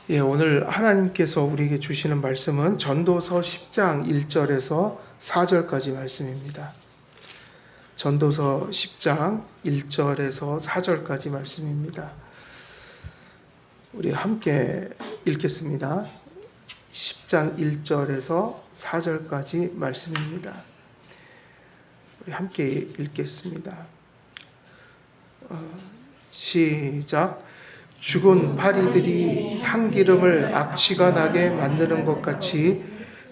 오늘 하나님께서 우리에게 주시는 말씀은 전도서 10장 1절에서 4절까지 말씀입니다. 전도서 10장 1절에서 4절까지 말씀입니다. 우리 함께 읽겠습니다. 10장 1절에서 4절까지 말씀입니다. 우리 함께 읽겠습니다. 시작. 죽은 파리들이 향기름을 악취가 나게 만드는 것 같이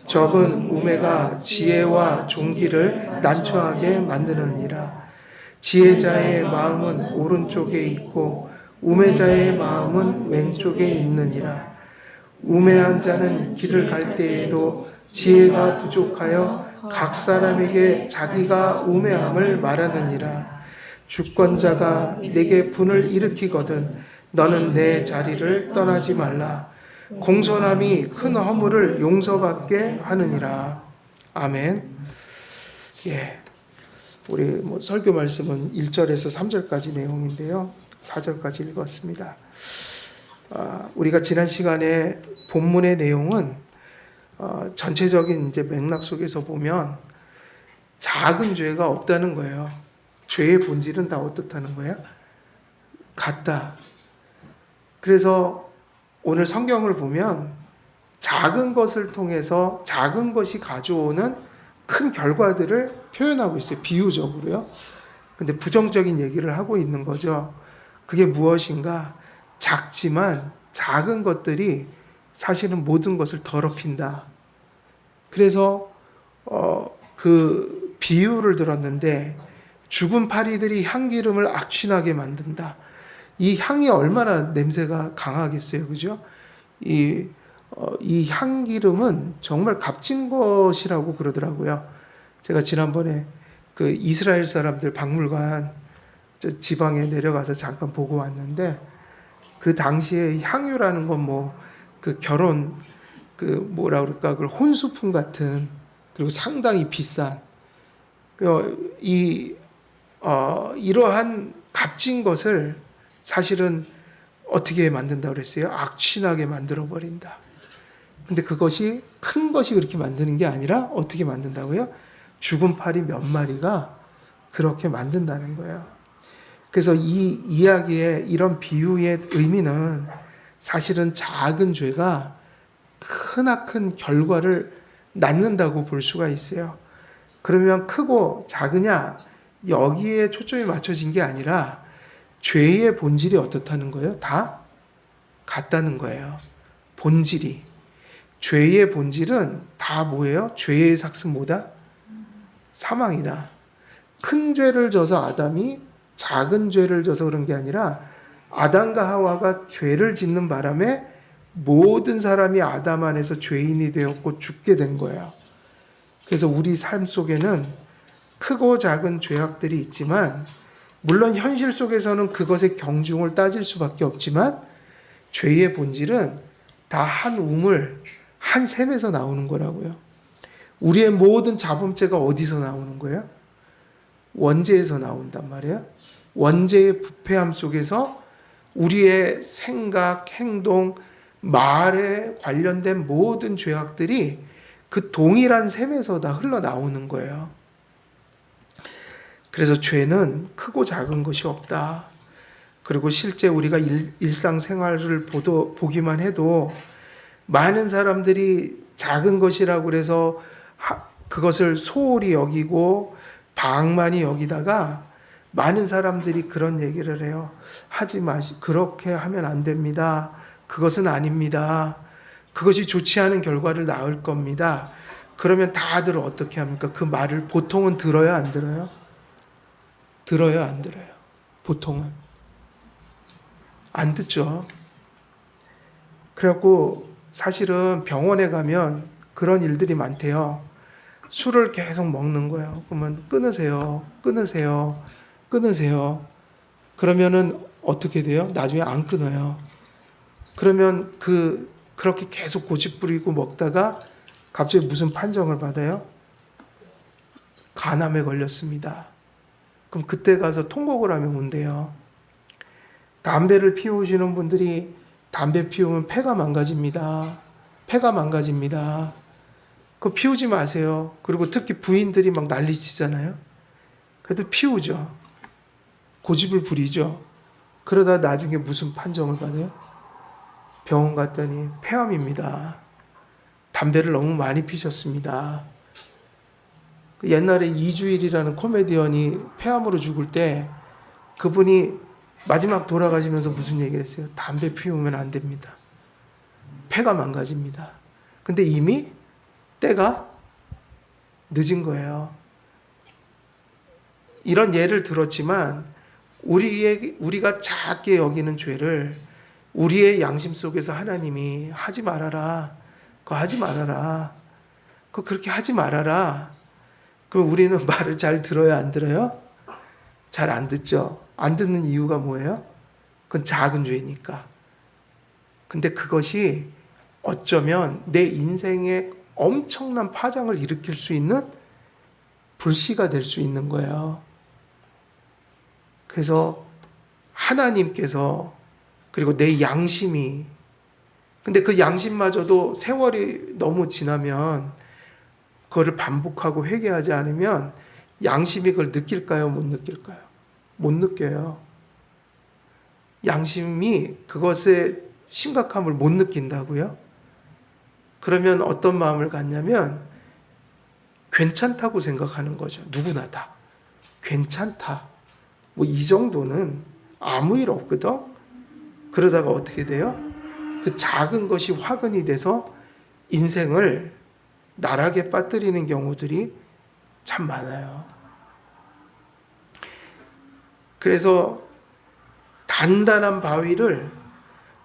적은 우매가 지혜와 존귀를 난처하게 만드느니라. 지혜자의 마음은 오른쪽에 있고 우매자의 마음은 왼쪽에 있느니라. 우매한 자는 길을 갈 때에도 지혜가 부족하여 각 사람에게 자기가 우매함을 말하느니라. 주권자가 내게 분을 일으키거든 너는 내 자리를 떠나지 말라. 공손함이 큰 허물을 용서받게 하느니라. 아멘. 우리 설교 말씀은 1절에서 3절까지 내용인데요. 4절까지 읽었습니다. 우리가 지난 시간에 본문의 내용은 전체적인 이제 맥락 속에서 보면 작은 죄가 없다는 거예요. 죄의 본질은 다 어떻다는 거예요? 같다. 그래서 오늘 성경을 보면 작은 것을 통해서 작은 것이 가져오는 큰 결과들을 표현하고 있어요. 비유적으로요. 근데 부정적인 얘기를 하고 있는 거죠. 그게 무엇인가? 작지만 작은 것들이 사실은 모든 것을 더럽힌다. 그래서 그 비유를 들었는데 죽은 파리들이 향기름을 악취나게 만든다. 이 향이 얼마나 냄새가 강하겠어요, 그죠? 이 향기름은 정말 값진 것이라고 그러더라고요. 제가 지난번에 그 이스라엘 사람들 박물관 지방에 내려가서 잠깐 보고 왔는데 그 당시에 향유라는 건 그 결혼 뭐라 그럴까 그 혼수품 같은 그리고 상당히 비싼 이러한 값진 것을 사실은 어떻게 만든다고 그랬어요? 악취나게 만들어버린다. 근데 그것이 큰 것이 그렇게 만드는 게 아니라 어떻게 만든다고요? 죽은 파리 몇 마리가 그렇게 만든다는 거예요. 그래서 이 이야기의 이런 비유의 의미는 사실은 작은 죄가 크나큰 결과를 낳는다고 볼 수가 있어요. 그러면 크고 작으냐? 여기에 초점이 맞춰진 게 아니라 죄의 본질이 어떻다는 거예요? 다 같다는 거예요. 본질이. 죄의 본질은 다 뭐예요? 죄의 삭은 뭐다? 사망이다. 큰 죄를 져서 아담이 작은 죄를 져서 그런 게 아니라 아담과 하와가 죄를 짓는 바람에 모든 사람이 아담 안에서 죄인이 되었고 죽게 된 거예요. 그래서 우리 삶 속에는 크고 작은 죄악들이 있지만 물론 현실 속에서는 그것의 경중을 따질 수밖에 없지만 죄의 본질은 다 한 우물, 한 샘에서 나오는 거라고요. 우리의 모든 자범죄가 어디서 나오는 거예요? 원죄에서 나온단 말이에요. 원죄의 부패함 속에서 우리의 생각, 행동, 말에 관련된 모든 죄악들이 그 동일한 셈에서 다 흘러나오는 거예요. 그래서 죄는 크고 작은 것이 없다. 그리고 실제 우리가 일상생활을 보기만 해도 많은 사람들이 작은 것이라고 그래서 그것을 소홀히 여기고 방만히 여기다가 많은 사람들이 그런 얘기를 해요. 그렇게 하면 안 됩니다. 그것은 아닙니다. 그것이 좋지 않은 결과를 낳을 겁니다. 그러면 다들 어떻게 합니까? 그 말을 보통은 들어요, 안 들어요? 들어요, 안 들어요? 보통은 안 듣죠. 그래갖고 사실은 병원에 가면 그런 일들이 많대요. 술을 계속 먹는 거예요. 그러면 끊으세요. 그러면은 어떻게 돼요? 나중에 안 끊어요. 그러면 그렇게 계속 고집부리고 먹다가 갑자기 무슨 판정을 받아요? 간암에 걸렸습니다. 그럼 그때 가서 통곡을 하면 온대요. 담배를 피우시는 분들이 담배 피우면 폐가 망가집니다. 폐가 망가집니다. 그거 피우지 마세요. 그리고 특히 부인들이 막 난리치잖아요. 그래도 피우죠. 고집을 부리죠. 그러다 나중에 무슨 판정을 받아요? 병원 갔더니 폐암입니다. 담배를 너무 많이 피셨습니다. 옛날에 이주일이라는 코미디언이 폐암으로 죽을 때 그분이 마지막 돌아가시면서 무슨 얘기를 했어요? 담배 피우면 안 됩니다. 폐가 망가집니다. 근데 이미 때가 늦은 거예요. 이런 예를 들었지만 우리가 작게 여기는 죄를 우리의 양심 속에서 하나님이 하지 말아라. 그거 하지 말아라. 그거 그렇게 하지 말아라. 그럼 우리는 말을 잘 들어요? 안 들어요? 잘 안 듣죠. 안 듣는 이유가 뭐예요? 그건 작은 죄니까. 근데 그것이 어쩌면 내 인생에 엄청난 파장을 일으킬 수 있는 불씨가 될 수 있는 거예요. 그래서 하나님께서 그리고 내 양심이 근데 그 양심마저도 세월이 너무 지나면 그거를 반복하고 회개하지 않으면 양심이 그걸 느낄까요? 못 느낄까요? 못 느껴요. 양심이 그것의 심각함을 못 느낀다고요? 그러면 어떤 마음을 갖냐면 괜찮다고 생각하는 거죠. 누구나 다. 괜찮다. 뭐 이 정도는 아무 일 없거든. 그러다가 어떻게 돼요? 그 작은 것이 화근이 돼서 인생을 나락에 빠뜨리는 경우들이 참 많아요. 그래서 단단한 바위를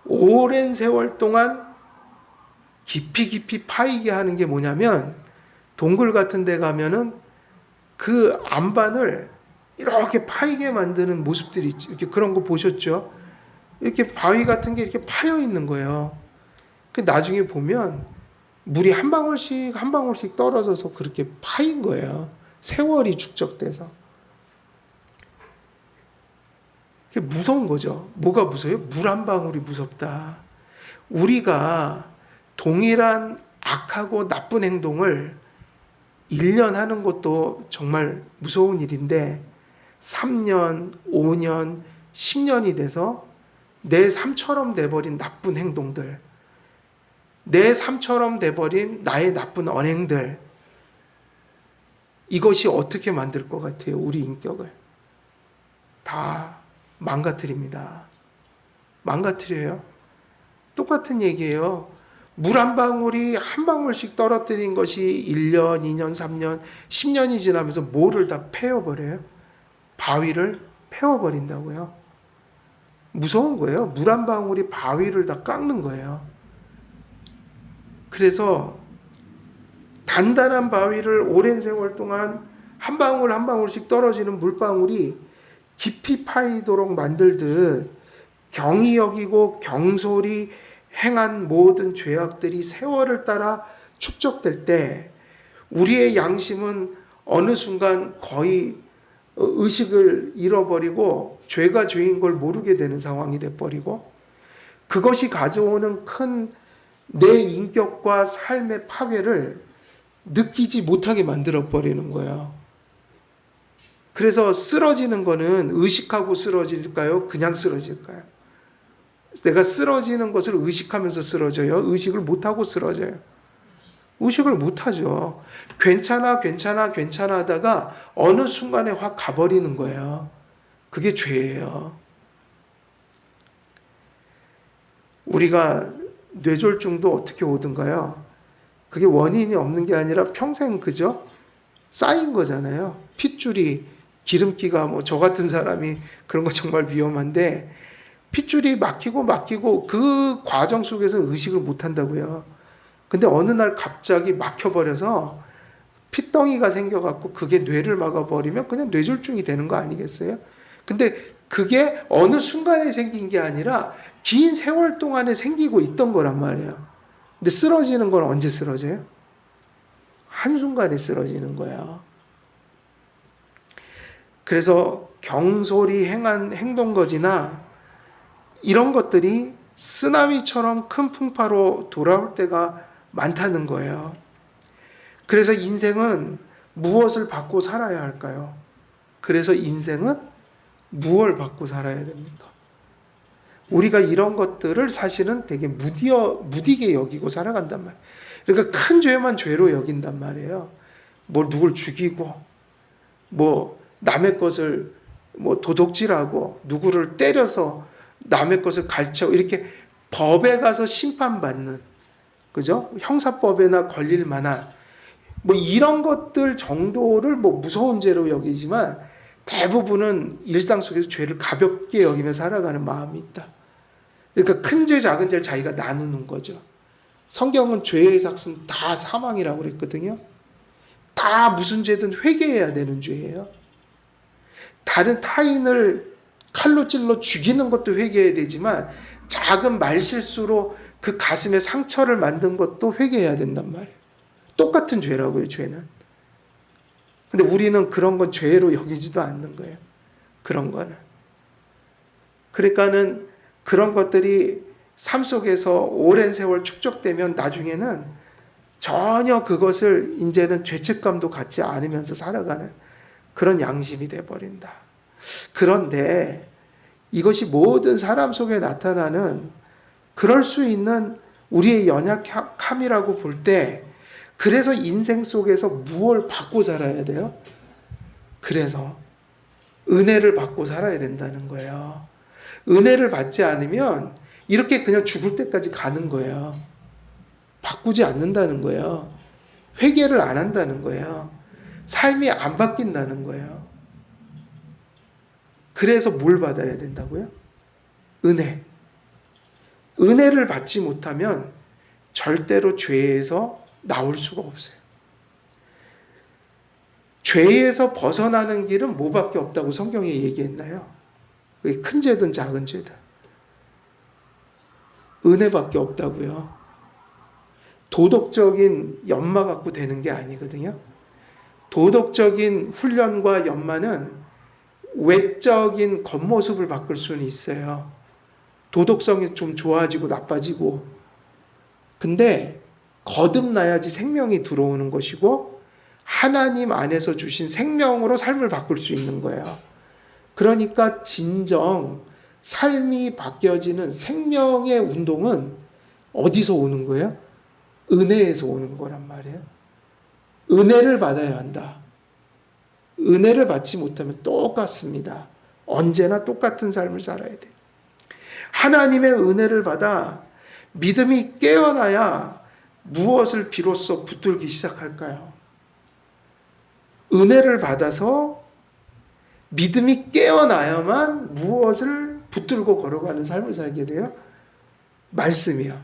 오랜 세월 동안 깊이 파이게 하는 게 뭐냐면 동굴 같은 데 가면은 그 안반을 이렇게 파이게 만드는 모습들이 있죠. 이렇게 그런 거 보셨죠? 이렇게 바위 같은 게 이렇게 파여 있는 거예요. 그 나중에 보면 물이 한 방울씩 한 방울씩 떨어져서 그렇게 파인 거예요. 세월이 축적돼서. 그게 무서운 거죠. 뭐가 무서워요? 물 한 방울이 무섭다. 우리가 동일한 악하고 나쁜 행동을 1년 하는 것도 정말 무서운 일인데 3년, 5년, 10년이 돼서 내 삶처럼 돼버린 나쁜 행동들, 내 삶처럼 돼버린 나의 나쁜 언행들, 이것이 어떻게 만들 것 같아요? 우리 인격을 다 망가뜨립니다. 망가뜨려요. 똑같은 얘기예요. 물 한 방울이 한 방울씩 떨어뜨린 것이 1년, 2년, 3년, 10년이 지나면서 뭐를 다 패워버려요? 바위를 패워버린다고요. 무서운 거예요. 물 한 방울이 바위를 다 깎는 거예요. 그래서 단단한 바위를 오랜 세월 동안 한 방울 한 방울씩 떨어지는 물방울이 깊이 파이도록 만들듯 경히 여기고 경솔히 행한 모든 죄악들이 세월을 따라 축적될 때 우리의 양심은 어느 순간 거의 의식을 잃어버리고 죄가 죄인 걸 모르게 되는 상황이 돼버리고 그것이 가져오는 큰 내 인격과 삶의 파괴를 느끼지 못하게 만들어버리는 거예요. 그래서 쓰러지는 거는 의식하고 쓰러질까요? 그냥 쓰러질까요? 내가 쓰러지는 것을 의식하면서 쓰러져요? 의식을 못하고 쓰러져요? 의식을 못하죠. 괜찮아 하다가 어느 순간에 확 가버리는 거예요. 그게 죄예요. 우리가 뇌졸중도 어떻게 오든가요? 그게 원인이 없는 게 아니라 평생 그죠? 쌓인 거잖아요. 핏줄이 기름기가 뭐 저 같은 사람이 그런 거 정말 위험한데 핏줄이 막히고 그 과정 속에서 의식을 못 한다고요. 근데 어느 날 갑자기 막혀버려서 핏덩이가 생겨갖고 그게 뇌를 막아버리면 그냥 뇌졸중이 되는 거 아니겠어요? 근데 그게 어느 순간에 생긴 게 아니라 긴 세월 동안에 생기고 있던 거란 말이에요. 근데 쓰러지는 건 언제 쓰러져요? 한순간에 쓰러지는 거예요. 그래서 경솔히 행한 행동거지나 이런 것들이 쓰나미처럼 큰 풍파로 돌아올 때가 많다는 거예요. 그래서 인생은 무엇을 받고 살아야 할까요? 그래서 인생은 무엇을 받고 살아야 됩니까? 우리가 이런 것들을 사실은 되게 무디게 여기고 살아간단 말이에요. 그러니까 큰 죄만 죄로 여긴단 말이에요. 뭐 누굴 죽이고, 뭐 남의 것을 뭐 도둑질하고, 누구를 때려서 남의 것을 갈쳐 이렇게 법에 가서 심판받는, 그죠? 형사법에나 걸릴 만한 뭐 이런 것들 정도를 뭐 무서운 죄로 여기지만 대부분은 일상 속에서 죄를 가볍게 여기며 살아가는 마음이 있다. 그러니까 큰 죄, 작은 죄를 자기가 나누는 거죠. 성경은 죄의 삭은 다 사망이라고 그랬거든요. 다 무슨 죄든 회개해야 되는 죄예요. 다른 타인을 칼로 찔러 죽이는 것도 회개해야 되지만 작은 말실수로 그 가슴에 상처를 만든 것도 회개해야 된단 말이에요. 똑같은 죄라고요, 죄는. 근데 우리는 그런 건 죄로 여기지도 않는 거예요. 그런 거는. 그러니까는 그런 것들이 삶 속에서 오랜 세월 축적되면 나중에는 전혀 그것을 이제는 죄책감도 갖지 않으면서 살아가는 그런 양심이 돼버린다. 그런데 이것이 모든 사람 속에 나타나는 그럴 수 있는 우리의 연약함이라고 볼 때 그래서 인생 속에서 무엇을 받고 살아야 돼요? 그래서 은혜를 받고 살아야 된다는 거예요. 은혜를 받지 않으면 이렇게 그냥 죽을 때까지 가는 거예요. 바꾸지 않는다는 거예요. 회개를 안 한다는 거예요. 삶이 안 바뀐다는 거예요. 그래서 뭘 받아야 된다고요? 은혜. 은혜를 받지 못하면 절대로 죄에서 나올 수가 없어요. 죄에서 벗어나는 길은 뭐밖에 없다고 성경에 얘기했나요? 큰 죄든 작은 죄든. 은혜밖에 없다고요. 도덕적인 연마 갖고 되는 게 아니거든요. 도덕적인 훈련과 연마는 외적인 겉모습을 바꿀 수는 있어요. 도덕성이 좀 좋아지고 나빠지고. 근데 거듭나야지 생명이 들어오는 것이고 하나님 안에서 주신 생명으로 삶을 바꿀 수 있는 거예요. 그러니까 진정 삶이 바뀌어지는 생명의 운동은 어디서 오는 거예요? 은혜에서 오는 거란 말이에요. 은혜를 받아야 한다. 은혜를 받지 못하면 똑같습니다. 언제나 똑같은 삶을 살아야 돼요. 하나님의 은혜를 받아 믿음이 깨어나야 무엇을 비로소 붙들기 시작할까요? 은혜를 받아서 믿음이 깨어나야만 무엇을 붙들고 걸어가는 삶을 살게 돼요? 말씀이요.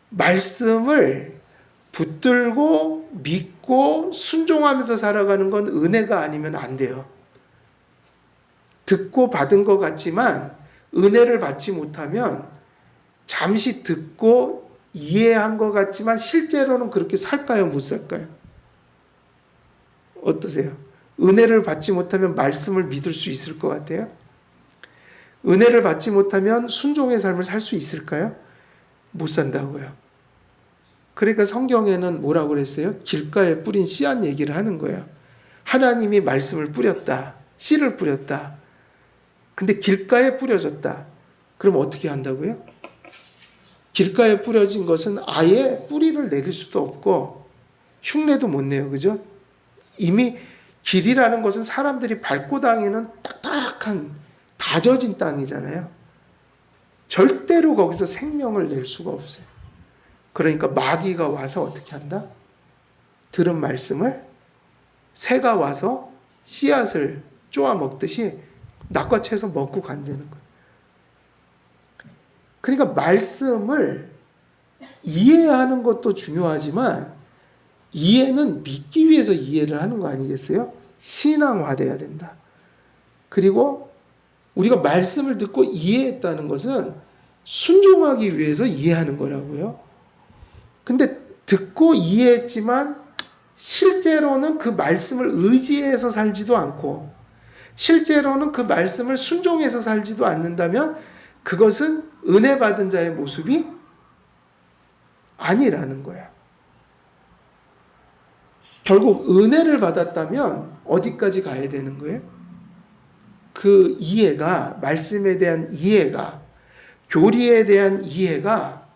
말씀을 붙들고 믿고 순종하면서 살아가는 건 은혜가 아니면 안 돼요. 듣고 받은 것 같지만 은혜를 받지 못하면 잠시 듣고 이해한 것 같지만 실제로는 그렇게 살까요? 못 살까요? 어떠세요? 은혜를 받지 못하면 말씀을 믿을 수 있을 것 같아요? 은혜를 받지 못하면 순종의 삶을 살 수 있을까요? 못 산다고요. 그러니까 성경에는 뭐라고 그랬어요? 길가에 뿌린 씨앗 얘기를 하는 거예요. 하나님이 말씀을 뿌렸다. 씨를 뿌렸다. 근데 길가에 뿌려졌다. 그럼 어떻게 한다고요? 길가에 뿌려진 것은 아예 뿌리를 내릴 수도 없고 흉내도 못 내요. 그죠? 이미 길이라는 것은 사람들이 밟고 다니는 딱딱한 다져진 땅이잖아요. 절대로 거기서 생명을 낼 수가 없어요. 그러니까 마귀가 와서 어떻게 한다? 들은 말씀을 새가 와서 씨앗을 쪼아 먹듯이 낚아채서 먹고 간다는 거예요. 그러니까 말씀을 이해하는 것도 중요하지만 이해는 믿기 위해서 이해를 하는 거 아니겠어요? 신앙화돼야 된다. 그리고 우리가 말씀을 듣고 이해했다는 것은 순종하기 위해서 이해하는 거라고요. 근데 듣고 이해했지만 실제로는 그 말씀을 의지해서 살지도 않고 실제로는 그 말씀을 순종해서 살지도 않는다면 그것은 은혜 받은 자의 모습이 아니라는 거야. 결국 은혜를 받았다면 어디까지 가야 되는 거예요? 그 이해가, 말씀에 대한 이해가, 교리에 대한 이해가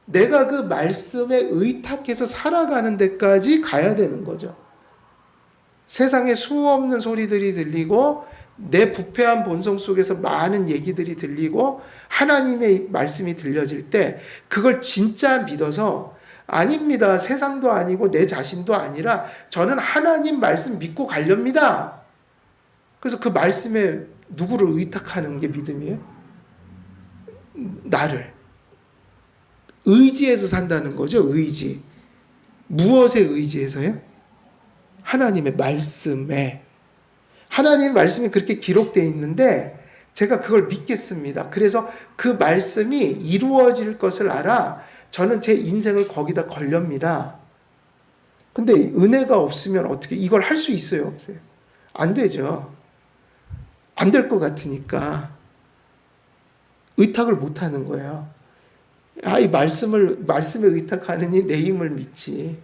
내가 그 말씀에 의탁해서 살아가는 데까지 가야 되는 거죠. 세상에 수없는 소리들이 들리고 내 부패한 본성 속에서 많은 얘기들이 들리고 하나님의 말씀이 들려질 때 그걸 진짜 믿어서 아닙니다. 세상도 아니고 내 자신도 아니라 저는 하나님 말씀 믿고 가렵니다. 그래서 그 말씀에 누구를 의탁하는 게 믿음이에요? 나를. 의지해서 산다는 거죠. 의지. 무엇에 의지해서요? 하나님의 말씀에. 하나님의 말씀이 그렇게 기록되어 있는데 제가 그걸 믿겠습니다. 그래서 그 말씀이 이루어질 것을 알아 저는 제 인생을 거기다 걸렵니다. 근데 은혜가 없으면 어떻게 이걸 할 수 있어요? 없어요? 안 되죠. 안 될 것 같으니까 의탁을 못 하는 거예요. 이 말씀에 의탁하느니 내 힘을 믿지.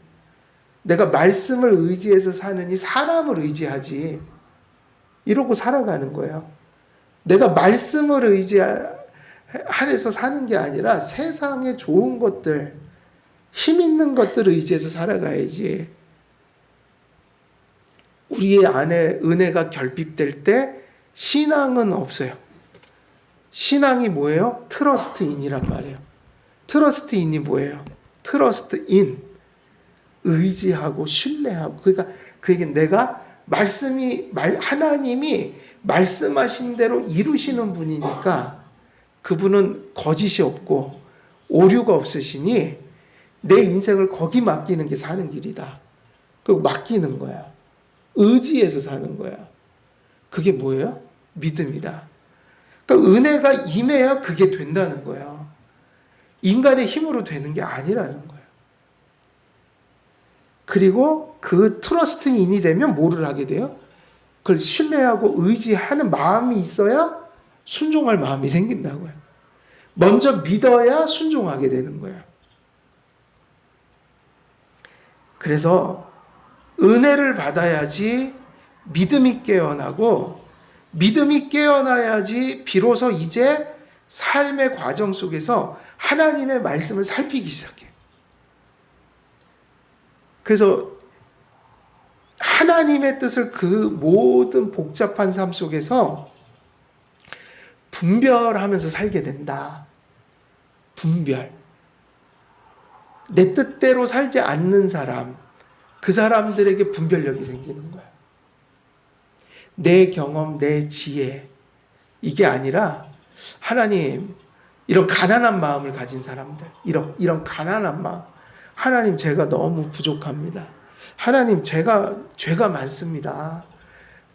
내가 말씀을 의지해서 사느니 사람을 의지하지. 이러고 살아가는 거예요. 내가 말씀을 의지해서 사는 게 아니라 세상의 좋은 것들, 힘 있는 것들을 의지해서 살아가야지. 우리의 안에 은혜가 결핍될 때 신앙은 없어요. 신앙이 뭐예요? 트러스트 인이란 말이에요. 트러스트 인이 뭐예요? 트러스트 인. 의지하고 신뢰하고. 그러니까 그게 내가 하나님이 말씀하신 대로 이루시는 분이니까 그분은 거짓이 없고 오류가 없으시니 내 인생을 거기 맡기는 게 사는 길이다. 그리고 맡기는 거야. 의지해서 사는 거야. 그게 뭐예요? 믿음이다. 그러니까 은혜가 임해야 그게 된다는 거야. 인간의 힘으로 되는 게 아니라는 거예요. 그리고 그 트러스트인이 되면 뭐를 하게 돼요? 그걸 신뢰하고 의지하는 마음이 있어야 순종할 마음이 생긴다고요. 먼저 믿어야 순종하게 되는 거예요. 그래서 은혜를 받아야지 믿음이 깨어나고 믿음이 깨어나야지 비로소 이제 삶의 과정 속에서 하나님의 말씀을 살피기 시작해요. 그래서 하나님의 뜻을 그 모든 복잡한 삶 속에서 분별하면서 살게 된다. 분별. 내 뜻대로 살지 않는 사람, 그 사람들에게 분별력이 생기는 거야. 내 경험, 내 지혜, 이게 아니라 하나님, 이런 가난한 마음을 가진 사람들, 이런 가난한 마음. 하나님, 제가 너무 부족합니다. 하나님, 제가 죄가 많습니다.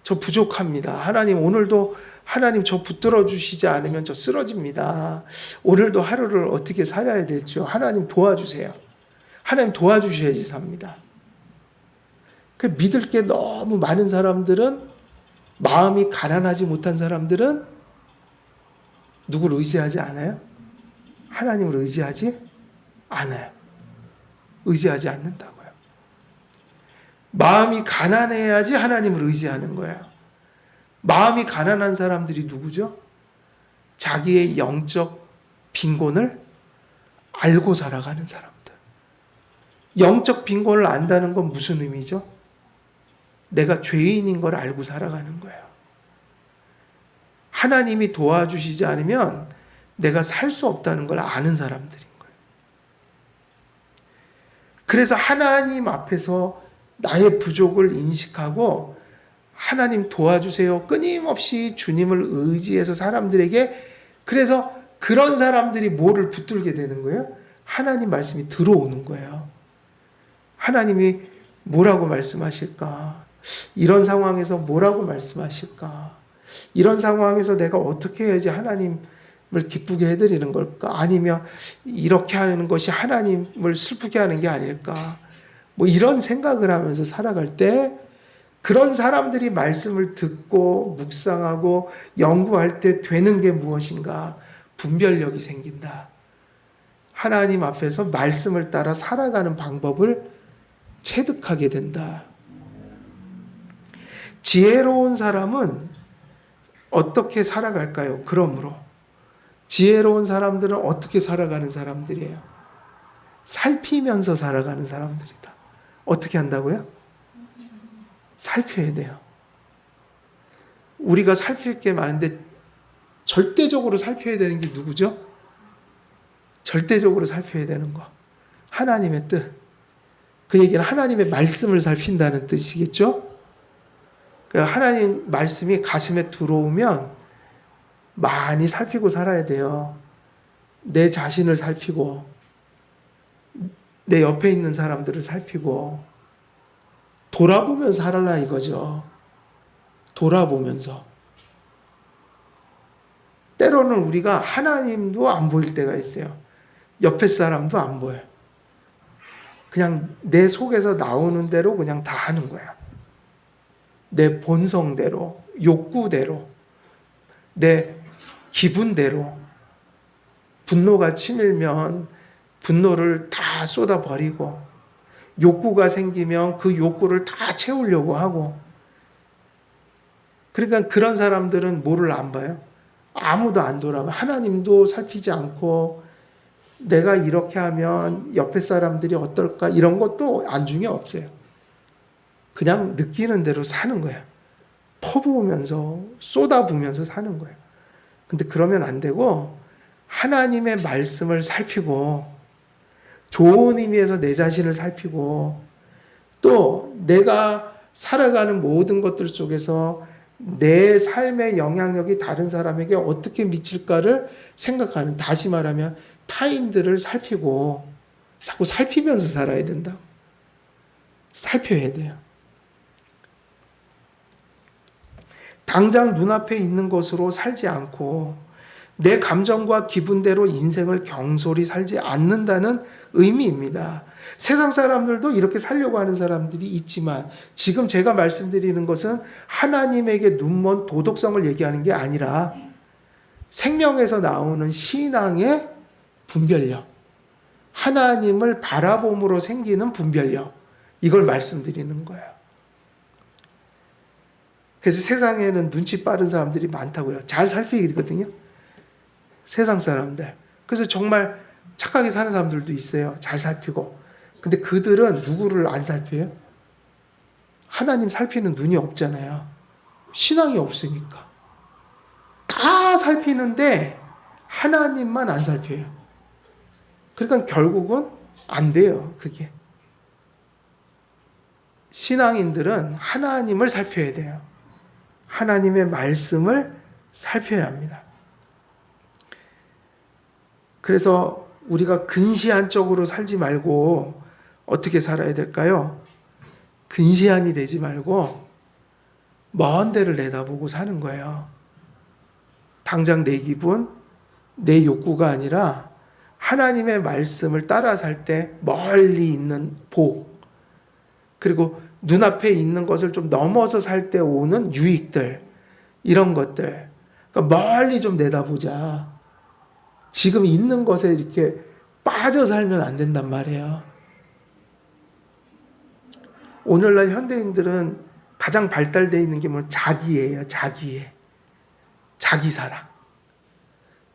저 부족합니다. 하나님, 오늘도 하나님 저 붙들어 주시지 않으면 저 쓰러집니다. 오늘도 하루를 어떻게 살아야 될지요. 하나님 도와주세요. 하나님 도와주셔야지 삽니다. 그 믿을 게 너무 많은 사람들은, 마음이 가난하지 못한 사람들은 누구를 의지하지 않아요? 하나님을 의지하지 않아요. 의지하지 않는다고요. 마음이 가난해야지 하나님을 의지하는 거예요. 마음이 가난한 사람들이 누구죠? 자기의 영적 빈곤을 알고 살아가는 사람들. 영적 빈곤을 안다는 건 무슨 의미죠? 내가 죄인인 걸 알고 살아가는 거예요. 하나님이 도와주시지 않으면 내가 살 수 없다는 걸 아는 사람들인 거예요. 그래서 하나님 앞에서 나의 부족을 인식하고 하나님 도와주세요. 끊임없이 주님을 의지해서 사람들에게, 그래서 그런 사람들이 뭐를 붙들게 되는 거예요? 하나님 말씀이 들어오는 거예요. 하나님이 뭐라고 말씀하실까? 이런 상황에서 뭐라고 말씀하실까? 이런 상황에서 내가 어떻게 해야지 하나님을 기쁘게 해드리는 걸까? 아니면 이렇게 하는 것이 하나님을 슬프게 하는 게 아닐까? 뭐 이런 생각을 하면서 살아갈 때 그런 사람들이 말씀을 듣고 묵상하고 연구할 때 되는 게 무엇인가? 분별력이 생긴다. 하나님 앞에서 말씀을 따라 살아가는 방법을 체득하게 된다. 지혜로운 사람은 어떻게 살아갈까요? 그러므로 지혜로운 사람들은 어떻게 살아가는 사람들이에요? 살피면서 살아가는 사람들이다. 어떻게 한다고요? 살펴야 돼요. 우리가 살필 게 많은데 절대적으로 살펴야 되는 게 누구죠? 절대적으로 살펴야 되는 거. 하나님의 뜻. 그 얘기는 하나님의 말씀을 살핀다는 뜻이겠죠? 하나님 말씀이 가슴에 들어오면 많이 살피고 살아야 돼요. 내 자신을 살피고 내 옆에 있는 사람들을 살피고 돌아보면서 살아라 이거죠. 돌아보면서. 때로는 우리가 하나님도 안 보일 때가 있어요. 옆에 사람도 안 보여요. 그냥 내 속에서 나오는 대로 그냥 다 하는 거야. 내 본성대로, 욕구대로, 내 기분대로. 분노가 치밀면 분노를 다 쏟아버리고, 욕구가 생기면 그 욕구를 다 채우려고 하고. 그러니까 그런 사람들은 뭐를 안 봐요? 아무도 안 돌아봐. 하나님도 살피지 않고, 내가 이렇게 하면 옆에 사람들이 어떨까? 이런 것도 안중에 없어요. 그냥 느끼는 대로 사는 거야. 퍼부으면서, 쏟아부으면서 사는 거예요. 근데 그러면 안 되고, 하나님의 말씀을 살피고, 좋은 의미에서 내 자신을 살피고, 또 내가 살아가는 모든 것들 속에서 내 삶의 영향력이 다른 사람에게 어떻게 미칠까를 생각하는, 다시 말하면 타인들을 살피고 자꾸 살피면서 살아야 된다. 살펴야 돼요. 당장 눈앞에 있는 것으로 살지 않고 내 감정과 기분대로 인생을 경솔히 살지 않는다는 의미입니다. 세상 사람들도 이렇게 살려고 하는 사람들이 있지만 지금 제가 말씀드리는 것은 하나님에게 눈먼 도덕성을 얘기하는 게 아니라 생명에서 나오는 신앙의 분별력, 하나님을 바라봄으로 생기는 분별력, 이걸 말씀드리는 거예요. 그래서 세상에는 눈치 빠른 사람들이 많다고요. 잘 살피거든요. 세상 사람들. 그래서 정말 착하게 사는 사람들도 있어요. 잘 살피고. 근데 그들은 누구를 안 살펴요? 하나님 살피는 눈이 없잖아요. 신앙이 없으니까. 다 살피는데 하나님만 안 살펴요. 그러니까 결국은 안 돼요. 그게. 신앙인들은 하나님을 살펴야 돼요. 하나님의 말씀을 살펴야 합니다. 그래서 우리가 근시안적으로 살지 말고 어떻게 살아야 될까요? 근시안이 되지 말고 먼 데를 내다보고 사는 거예요. 당장 내 기분, 내 욕구가 아니라 하나님의 말씀을 따라 살 때 멀리 있는 복, 그리고 눈앞에 있는 것을 좀 넘어서 살 때 오는 유익들, 이런 것들, 그러니까 멀리 좀 내다보자. 지금 있는 것에 이렇게 빠져 살면 안 된단 말이에요. 오늘날 현대인들은 가장 발달되어 있는 게 뭐 자기예요. 자기애. 자기사랑.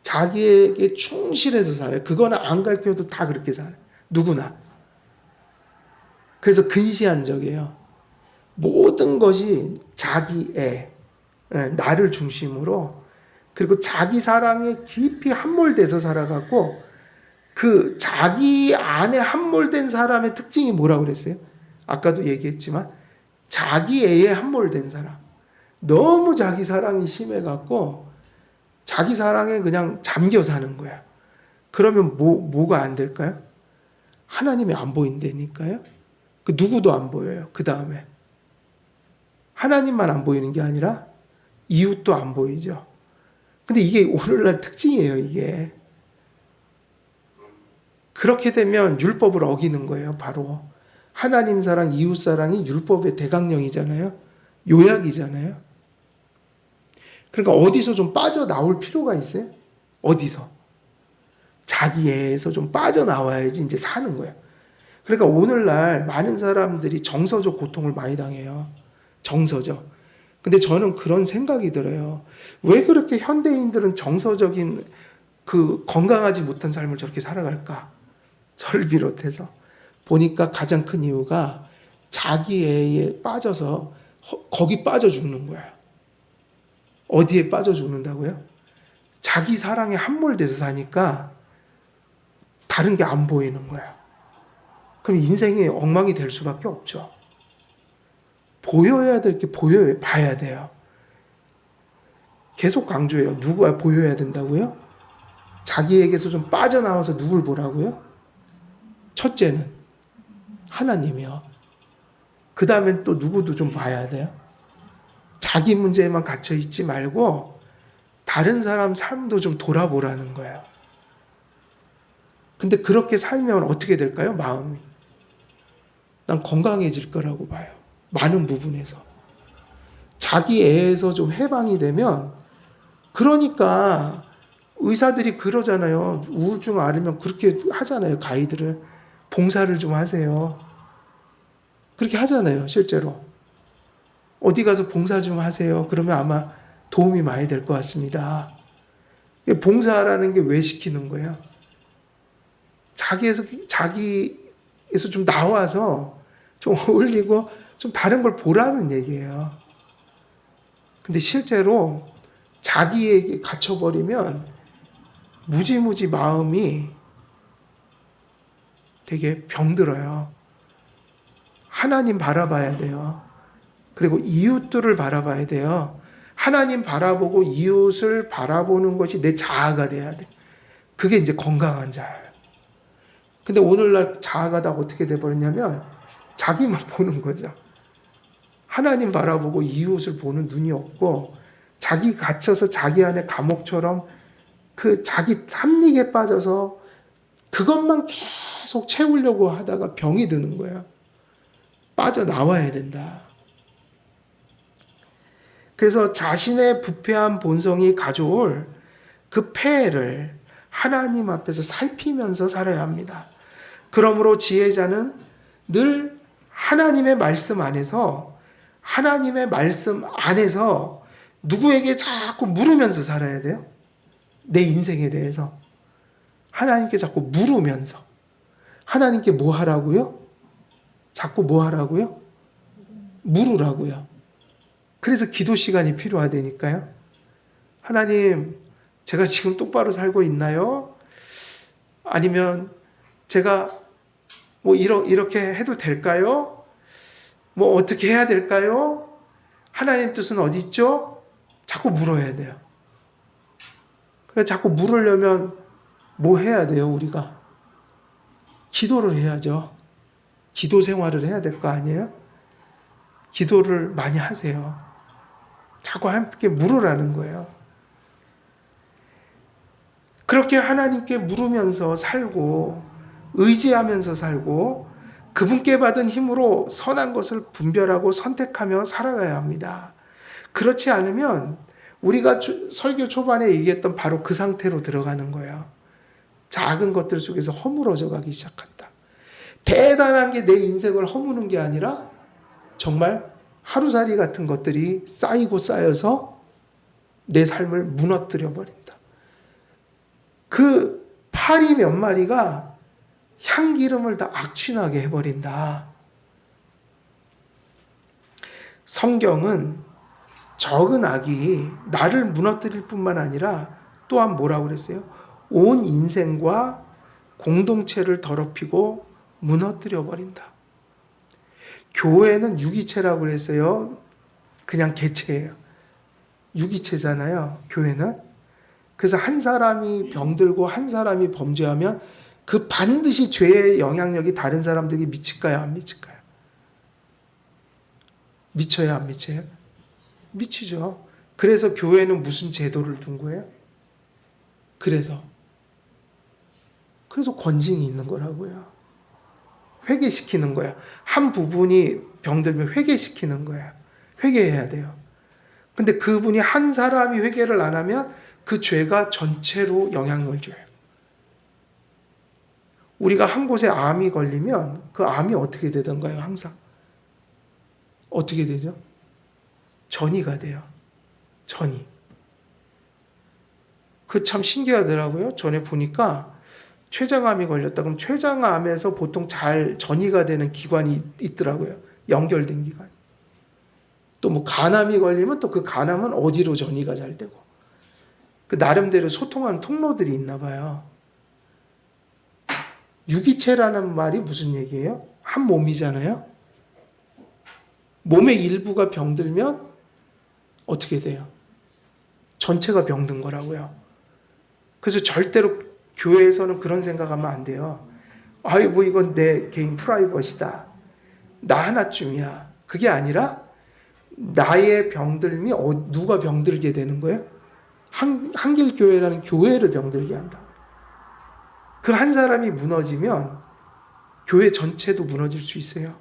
자기에게 충실해서 살아요. 그거는 안 가르쳐도 다 그렇게 살아요. 누구나. 그래서 근시안적이에요. 모든 것이 자기애, 나를 중심으로, 그리고 자기 사랑에 깊이 함몰돼서 살아가고, 그 자기 안에 함몰된 사람의 특징이 뭐라고 그랬어요? 아까도 얘기했지만 자기애에 함몰된 사람. 너무 자기 사랑이 심해갖고 자기 사랑에 그냥 잠겨 사는 거야. 그러면 뭐가 안 될까요? 하나님이 안 보인다니까요. 그 누구도 안 보여요. 그 다음에 하나님만 안 보이는 게 아니라 이웃도 안 보이죠. 근데 이게 오늘날 특징이에요. 이게 그렇게 되면 율법을 어기는 거예요. 바로 하나님 사랑, 이웃 사랑이 율법의 대강령이잖아요. 요약이잖아요. 그러니까 어디서 좀 빠져나올 필요가 있어요. 어디서? 자기애에서 좀 빠져나와야지 이제 사는 거예요. 그러니까 오늘날 많은 사람들이 정서적 고통을 많이 당해요. 정서적. 근데 저는 그런 생각이 들어요. 왜 그렇게 현대인들은 정서적인 그 건강하지 못한 삶을 저렇게 살아갈까? 저를 비롯해서. 보니까 가장 큰 이유가 자기애에 빠져서 거기 빠져 죽는 거야. 어디에 빠져 죽는다고요? 자기 사랑에 함몰돼서 사니까 다른 게 안 보이는 거야. 그럼 인생이 엉망이 될 수밖에 없죠. 보여야 될 게 봐야 돼요. 계속 강조해요. 누가 보여야 된다고요? 자기에게서 좀 빠져나와서 누굴 보라고요? 첫째는 하나님이요. 그 다음엔 또 누구도 좀 봐야 돼요. 자기 문제에만 갇혀 있지 말고 다른 사람 삶도 좀 돌아보라는 거예요. 근데 그렇게 살면 어떻게 될까요? 마음이. 난 건강해질 거라고 봐요. 많은 부분에서. 자기 애에서 좀 해방이 되면, 그러니까 의사들이 그러잖아요. 우울증 앓으면 그렇게 하잖아요. 가이드를. 봉사를 좀 하세요. 그렇게 하잖아요. 실제로. 어디 가서 봉사 좀 하세요. 그러면 아마 도움이 많이 될 것 같습니다. 봉사라는 게 왜 시키는 거예요? 자기에서 좀 나와서 좀 어울리고 좀 다른 걸 보라는 얘기예요. 근데 실제로 자기에게 갇혀버리면 무지무지 마음이 되게 병들어요. 하나님 바라봐야 돼요. 그리고 이웃들을 바라봐야 돼요. 하나님 바라보고 이웃을 바라보는 것이 내 자아가 돼야 돼. 그게 이제 건강한 자아예요. 근데 오늘날 자아가 다 어떻게 돼버렸냐면 자기만 보는 거죠. 하나님 바라보고 이웃을 보는 눈이 없고 자기 갇혀서 자기 안에 감옥처럼 그 자기 탐닉에 빠져서 그것만 계속 채우려고 하다가 병이 드는 거예요. 빠져나와야 된다. 그래서 자신의 부패한 본성이 가져올 그 폐해를 하나님 앞에서 살피면서 살아야 합니다. 그러므로 지혜자는 늘 하나님의 말씀 안에서 누구에게 자꾸 물으면서 살아야 돼요. 내 인생에 대해서. 하나님께 자꾸 물으면서. 하나님께 뭐 하라고요? 자꾸 뭐 하라고요? 물으라고요. 그래서 기도 시간이 필요하다니까요. 하나님, 제가 지금 똑바로 살고 있나요? 아니면 제가 뭐 이렇게 해도 될까요? 뭐 어떻게 해야 될까요? 하나님 뜻은 어디 있죠? 자꾸 물어야 돼요. 그래서 자꾸 물으려면 뭐 해야 돼요, 우리가? 기도를 해야죠. 기도 생활을 해야 될 거 아니에요? 기도를 많이 하세요. 자꾸 함께 물으라는 거예요. 그렇게 하나님께 물으면서 살고 의지하면서 살고 그분께 받은 힘으로 선한 것을 분별하고 선택하며 살아가야 합니다. 그렇지 않으면 우리가 설교 초반에 얘기했던 바로 그 상태로 들어가는 거예요. 작은 것들 속에서 허물어져 가기 시작한다. 대단한 게 내 인생을 허무는 게 아니라 정말 하루살이 같은 것들이 쌓이고 쌓여서 내 삶을 무너뜨려 버린다. 그 파리 몇 마리가 향기름을 다 악취나게 해버린다. 성경은 적은 악이 나를 무너뜨릴 뿐만 아니라 또한 뭐라고 그랬어요? 온 인생과 공동체를 더럽히고 무너뜨려 버린다. 교회는 유기체라고 그랬어요. 그냥 개체예요. 유기체잖아요. 교회는. 그래서 한 사람이 병들고 한 사람이 범죄하면 그 반드시 죄의 영향력이 다른 사람들에게 미칠까요? 안 미칠까요? 미쳐요? 안 미쳐요? 미치죠. 그래서 교회는 무슨 제도를 둔 거예요? 그래서 권징이 있는 거라고요. 회개시키는 거야. 한 부분이 병들면 회개시키는 거야. 회개해야 돼요. 근데 그분이 한 사람이 회개를 안 하면 그 죄가 전체로 영향을 줘요. 우리가 한 곳에 암이 걸리면 그 암이 어떻게 되던가요? 항상 어떻게 되죠? 전이가 돼요. 전이. 그 참 신기하더라고요. 전에 보니까 췌장암이 걸렸다. 그럼 췌장암에서 보통 잘 전이가 되는 기관이 있더라고요. 연결된 기관. 또 뭐 간암이 걸리면 또 그 간암은 어디로 전이가 잘 되고. 그 나름대로 소통하는 통로들이 있나 봐요. 유기체라는 말이 무슨 얘기예요? 한 몸이잖아요. 몸의 일부가 병들면 어떻게 돼요? 전체가 병든 거라고요. 그래서 절대로 교회에서는 그런 생각하면 안 돼요. 아이 뭐 이건 내 개인 프라이버시다. 나 하나쯤이야. 그게 아니라 나의 병들미 누가 병들게 되는 거예요? 한길교회라는 교회를 병들게 한다. 그 한 사람이 무너지면 교회 전체도 무너질 수 있어요.